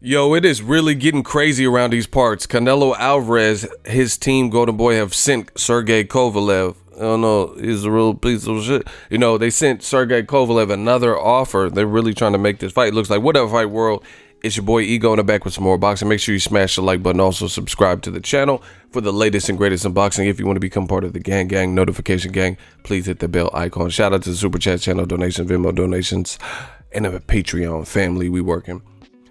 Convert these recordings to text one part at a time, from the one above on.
Yo, it is really getting crazy around these parts. Canelo Alvarez, his team, GoldenBoy, have sent Sergey Kovalev. I don't know, he's a real piece of shit. You know, they sent Sergey Kovalev another offer. They're really trying to make this fight. Looks like whatever fight world. It's your boy Ego in the back with some more boxing. Make sure you smash the like button. Also subscribe to the channel for the latest and greatest in boxing. If you want to become part of the gang notification gang, please hit the bell icon. Shout out to the Super Chat channel, donations, Venmo donations, and the Patreon family. We working.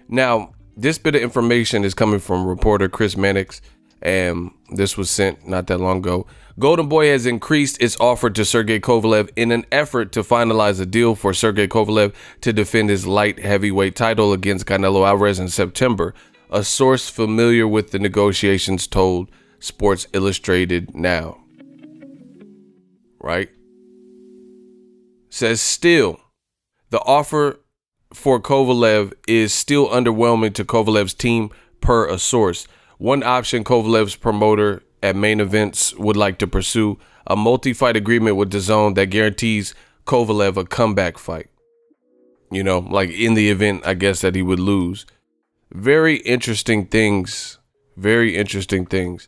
Now, this bit of information is coming from reporter Chris Mannix, and this was sent not that long ago. GoldenBoy has increased its offer to Sergey Kovalev in an effort to finalize a deal for Sergey Kovalev to defend his light heavyweight title against Canelo Alvarez in September. A source familiar with the negotiations told Sports Illustrated Now. Right? Says still, the offer for Kovalev is still underwhelming to Kovalev's team, per a source. One option Kovalev's promoter at main events would like to pursue: a multi-fight agreement with DAZN that guarantees Kovalev a comeback fight. You know, like in the event, I guess, that he would lose. Very interesting things. Very interesting things.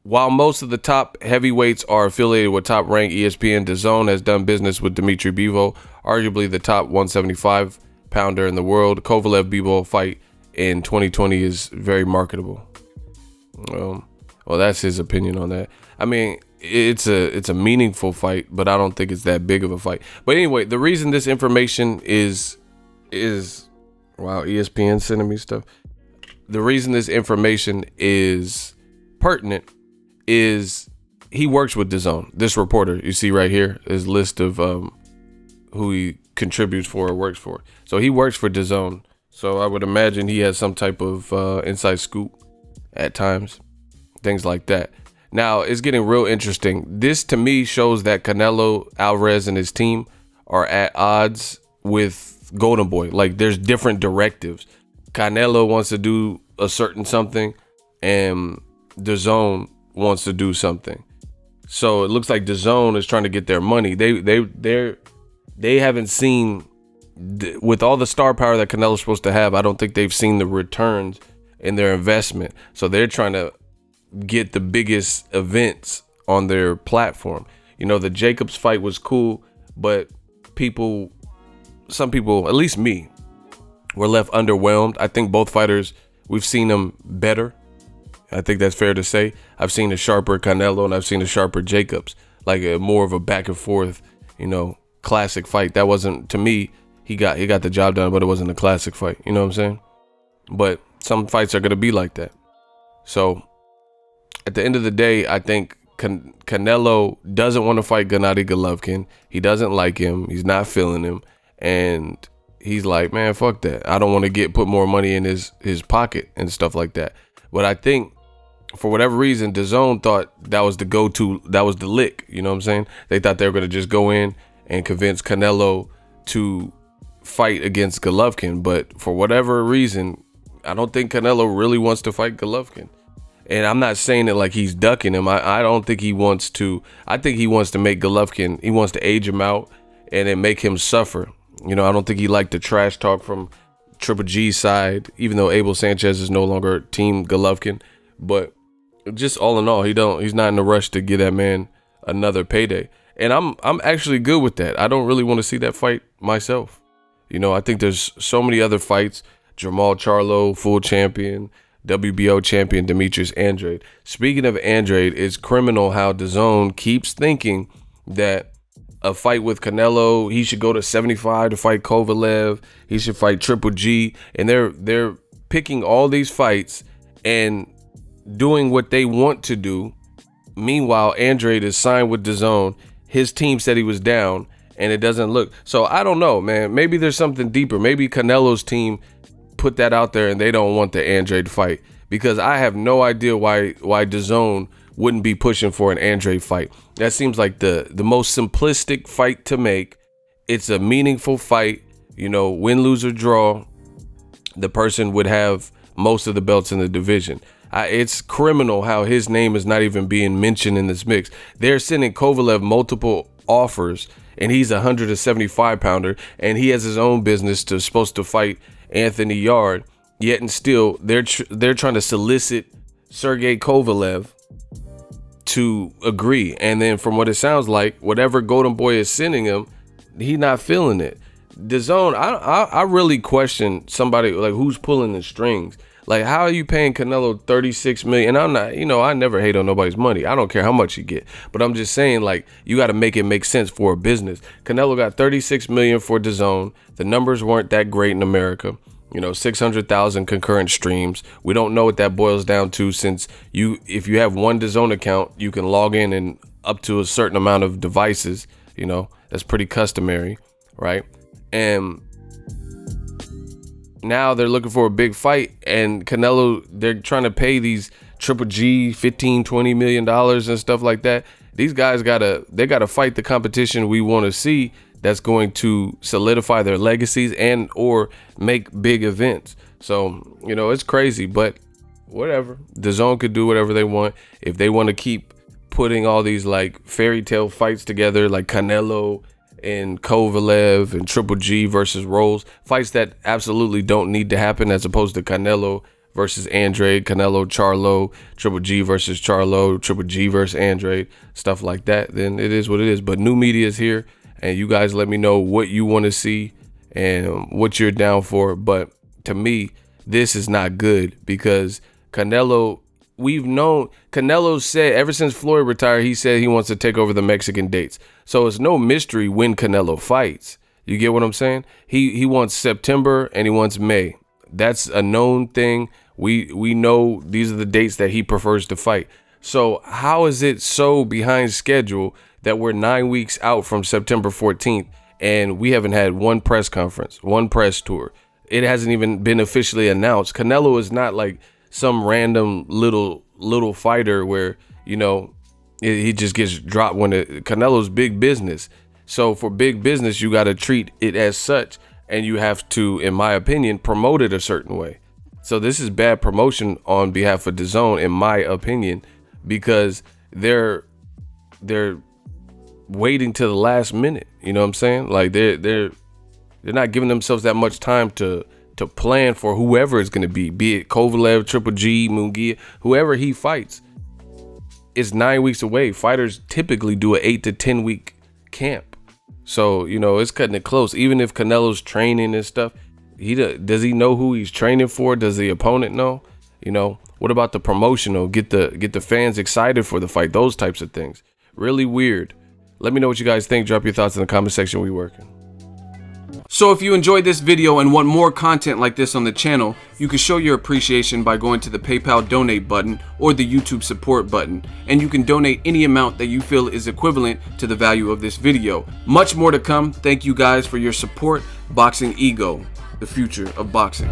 While most of the top heavyweights are affiliated with top-ranked ESPN, DAZN has done business with Dmitry Bivol, arguably the top 175-pounder in the world. Kovalev-Bivol fight in 2020 is very marketable. Well, that's his opinion on that. I mean, it's a meaningful fight, but I don't think it's that big of a fight. But anyway, the reason this information is wow, ESPN sending me stuff. The reason this information is pertinent is he works with DAZN. This reporter you see right here is a list of who he contributes for or works for. So he works for DAZN. So I would imagine he has some type of inside scoop at times, things like that. Now it's getting real interesting. This to me shows that Canelo Alvarez and his team are at odds with GoldenBoy. Like there's different directives. Canelo wants to do a certain something, and DAZN wants to do something. So it looks like DAZN is trying to get their money. They haven't seen, with all the star power that Canelo's supposed to have, I don't think they've seen the returns in their investment. So they're trying to get the biggest events on their platform. You know, the Jacobs fight was cool, but some people, at least me, were left underwhelmed. I think both fighters, we've seen them better. I think that's fair to say. I've seen a sharper Canelo and I've seen a sharper Jacobs, like more of a back and forth, you know, classic fight. That wasn't, to me, he got the job done, but it wasn't a classic fight. You know what I'm saying? But some fights are going to be like that. So at the end of the day, I think Canelo doesn't want to fight Gennady Golovkin. He doesn't like him. He's not feeling him. And he's like, man, fuck that. I don't want to put more money in his pocket and stuff like that. But I think for whatever reason, DAZN thought that was the go-to, that was the lick. You know what I'm saying? They thought they were going to just go in and convince Canelo to fight against Golovkin. But for whatever reason, I don't think Canelo really wants to fight Golovkin. And I'm not saying it like he's ducking him. I don't think he wants to. I think he wants to make Golovkin, he wants to age him out and then make him suffer. You know, I don't think he liked the trash talk from Triple G's side, even though Abel Sanchez is no longer Team Golovkin. But just all in all, he's not in a rush to give that man another payday. And I'm actually good with that. I don't really want to see that fight myself. You know, I think there's so many other fights. Jamal Charlo, full champion, WBO champion Demetrius Andrade. Speaking of Andrade, it's criminal how DAZN keeps thinking that a fight with Canelo, he should go to 75 to fight Kovalev. He should fight Triple G. And they're picking all these fights and doing what they want to do. Meanwhile, Andrade is signed with DAZN. His team said he was down, and it doesn't look. So I don't know, man. Maybe there's something deeper. Maybe Canelo's team put that out there and they don't want the Andrade fight, because I have no idea why DAZN wouldn't be pushing for an Andrade fight. That seems like the most simplistic fight to make. It's a meaningful fight, you know, win, lose, or draw. The person would have most of the belts in the division. It's criminal how his name is not even being mentioned in this mix. They're sending Kovalev multiple offers, and he's a 175 pounder, and he has his own business supposed to fight Anthony Yard. Yet and still, they're trying to solicit Sergey Kovalev to agree. And then from what it sounds like, whatever GoldenBoy is sending him, he not feeling it. DAZN, I really question somebody like who's pulling the strings. Like, how are you paying Canelo 36 million? And I'm not, I never hate on nobody's money. I don't care how much you get. But I'm just saying, like, you got to make it make sense for a business. Canelo got 36 million for DAZN. The numbers weren't that great in America. 600,000 concurrent streams. We don't know what that boils down to, since if you have one DAZN account, you can log in and up to a certain amount of devices. That's pretty customary, right? And now they're looking for a big fight, and Canelo, they're trying to pay these Triple G $15-20 million and stuff like that. These guys gotta fight the competition we want to see, that's going to solidify their legacies and or make big events. So, it's crazy, but whatever. DAZN could do whatever they want. If they want to keep putting all these like fairy tale fights together, like Canelo and Kovalev and Triple G versus Rolls, fights that absolutely don't need to happen, as opposed to Canelo versus Andrade, Canelo, Charlo, Triple G versus Charlo, Triple G versus Andrade, stuff like that, then it is what it is. But new media is here, and you guys let me know what you want to see and what you're down for. But to me, this is not good, because Canelo, we've known, Canelo said ever since Floyd retired, he said he wants to take over the Mexican dates. So it's no mystery when Canelo fights. You get what I'm saying? He wants September and he wants May. That's a known thing. We know these are the dates that he prefers to fight. So how is it so behind schedule that we're 9 weeks out from September 14th and we haven't had one press conference, one press tour? It hasn't even been officially announced. Canelo is not like some random little fighter where, he just gets dropped when Canelo's big business. So for big business, you got to treat it as such, and you have to, in my opinion, promote it a certain way. So this is bad promotion on behalf of DAZN, in my opinion, because they're waiting to the last minute. You know what I'm saying? Like they're not giving themselves that much time to plan for whoever it's going to be it Kovalev, Triple G, Munguia, whoever he fights. It's 9 weeks away. Fighters typically do an 8 to 10 week camp. So, it's cutting it close. Even if Canelo's training and stuff, does he know who he's training for? Does the opponent know? What about the promotional? Get the fans excited for the fight. Those types of things. Really weird. Let me know what you guys think. Drop your thoughts in the comment section. We working. So if you enjoyed this video and want more content like this on the channel, you can show your appreciation by going to the PayPal donate button or the YouTube support button, and you can donate any amount that you feel is equivalent to the value of this video. Much more to come. Thank you guys for your support. Boxing Ego, the future of boxing.